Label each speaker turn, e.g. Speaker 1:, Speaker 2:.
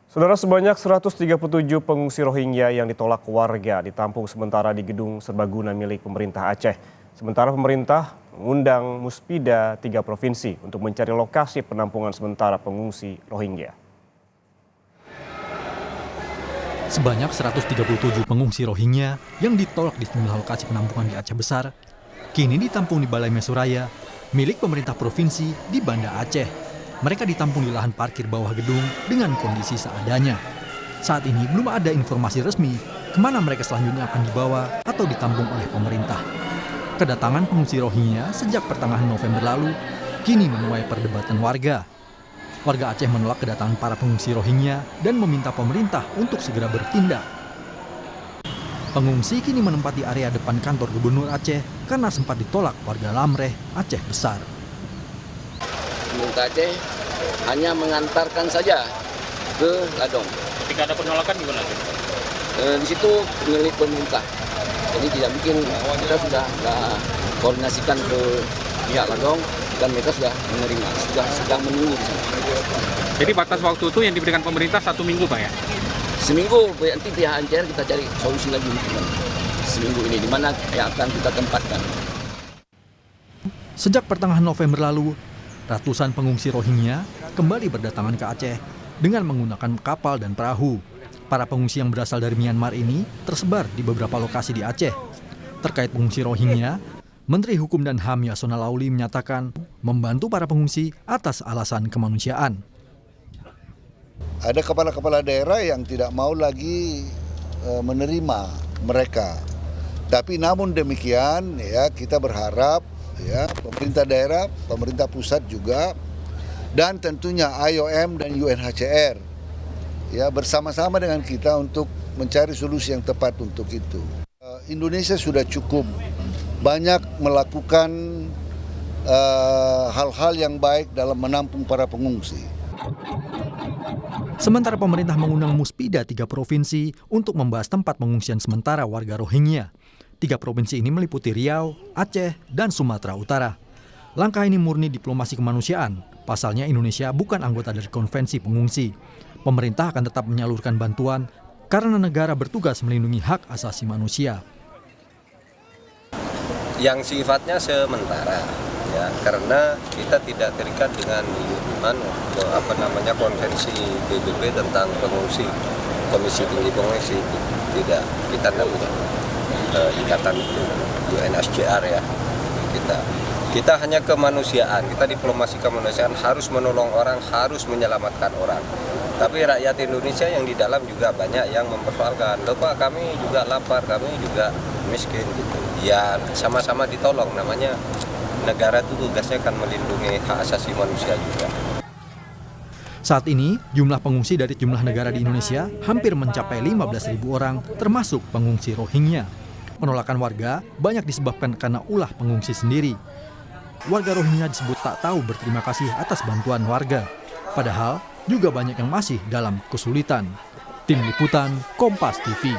Speaker 1: Saudara, sebanyak 137 pengungsi Rohingya yang ditolak warga ditampung sementara di gedung serbaguna milik pemerintah Aceh. Sementara pemerintah mengundang Muspida 3 provinsi untuk mencari lokasi penampungan sementara pengungsi Rohingya.
Speaker 2: Sebanyak 137 pengungsi Rohingya yang ditolak di sejumlah lokasi penampungan di Aceh Besar, kini ditampung di Balai Mesuraya, milik pemerintah provinsi di Banda Aceh. Mereka ditampung di lahan parkir bawah gedung dengan kondisi seadanya. Saat ini belum ada informasi resmi kemana mereka selanjutnya akan dibawa atau ditampung oleh pemerintah. Kedatangan pengungsi Rohingya sejak pertengahan November lalu kini menuai perdebatan warga. Warga Aceh menolak kedatangan para pengungsi Rohingya dan meminta pemerintah untuk segera bertindak. Pengungsi kini menempati area depan kantor Gubernur Aceh karena sempat ditolak warga Lamreh, Aceh Besar.
Speaker 3: Pemerintah Aceh hanya mengantarkan saja ke Ladong.
Speaker 4: Ketika ada penolakan gimana?
Speaker 3: Di situ milik pemerintah. Jadi tidak mungkin, kita sudah koordinasikan ke pihak Ladong dan mereka sudah menerima, sudah sedang menunggu di sana.
Speaker 4: Jadi batas waktu itu yang diberikan pemerintah 1 minggu, Pak ya?
Speaker 3: Seminggu, nanti pihak NCR kita cari solusi lagi mungkin. Seminggu ini di mana yang akan kita tempatkan.
Speaker 2: Sejak pertengahan November lalu, ratusan pengungsi Rohingya kembali berdatangan ke Aceh dengan menggunakan kapal dan perahu. Para pengungsi yang berasal dari Myanmar ini tersebar di beberapa lokasi di Aceh. Terkait pengungsi Rohingya, Menteri Hukum dan HAM Yasona Lauli menyatakan membantu para pengungsi atas alasan kemanusiaan.
Speaker 5: Ada kepala-kepala daerah yang tidak mau lagi menerima mereka. Tapi namun demikian ya kita berharap ya pemerintah daerah, pemerintah pusat juga, dan tentunya IOM dan UNHCR ya bersama-sama dengan kita untuk mencari solusi yang tepat untuk itu. Indonesia sudah cukup banyak melakukan hal-hal yang baik dalam menampung para pengungsi.
Speaker 2: Sementara pemerintah mengundang Muspida 3 provinsi untuk membahas tempat pengungsian sementara warga Rohingya. 3 provinsi ini meliputi Riau, Aceh, dan Sumatera Utara. Langkah ini murni diplomasi kemanusiaan. Pasalnya Indonesia bukan anggota dari konvensi pengungsi. Pemerintah akan tetap menyalurkan bantuan karena negara bertugas melindungi hak asasi manusia.
Speaker 6: Yang sifatnya sementara, ya, karena kita tidak terikat dengan konvensi PBB tentang pengungsi, Komisi Tinggi Pengungsi, tidak, kita tidak punya ikatan itu, UNHCR ya, kita hanya kemanusiaan, kita diplomasi kemanusiaan, harus menolong orang, harus menyelamatkan orang. Tapi rakyat Indonesia yang di dalam juga banyak yang mempersoalkan, loh Pak, kami juga lapar, kami juga miskin gitu. Ya sama-sama ditolong, namanya negara itu tugasnya kan melindungi hak asasi manusia juga.
Speaker 2: Saat ini, jumlah pengungsi dari jumlah negara di Indonesia hampir mencapai 15.000 orang, termasuk pengungsi Rohingya. Penolakan warga banyak disebabkan karena ulah pengungsi sendiri. Warga Rohingya disebut tak tahu berterima kasih atas bantuan warga. Padahal juga banyak yang masih dalam kesulitan. Tim Liputan, Kompas TV.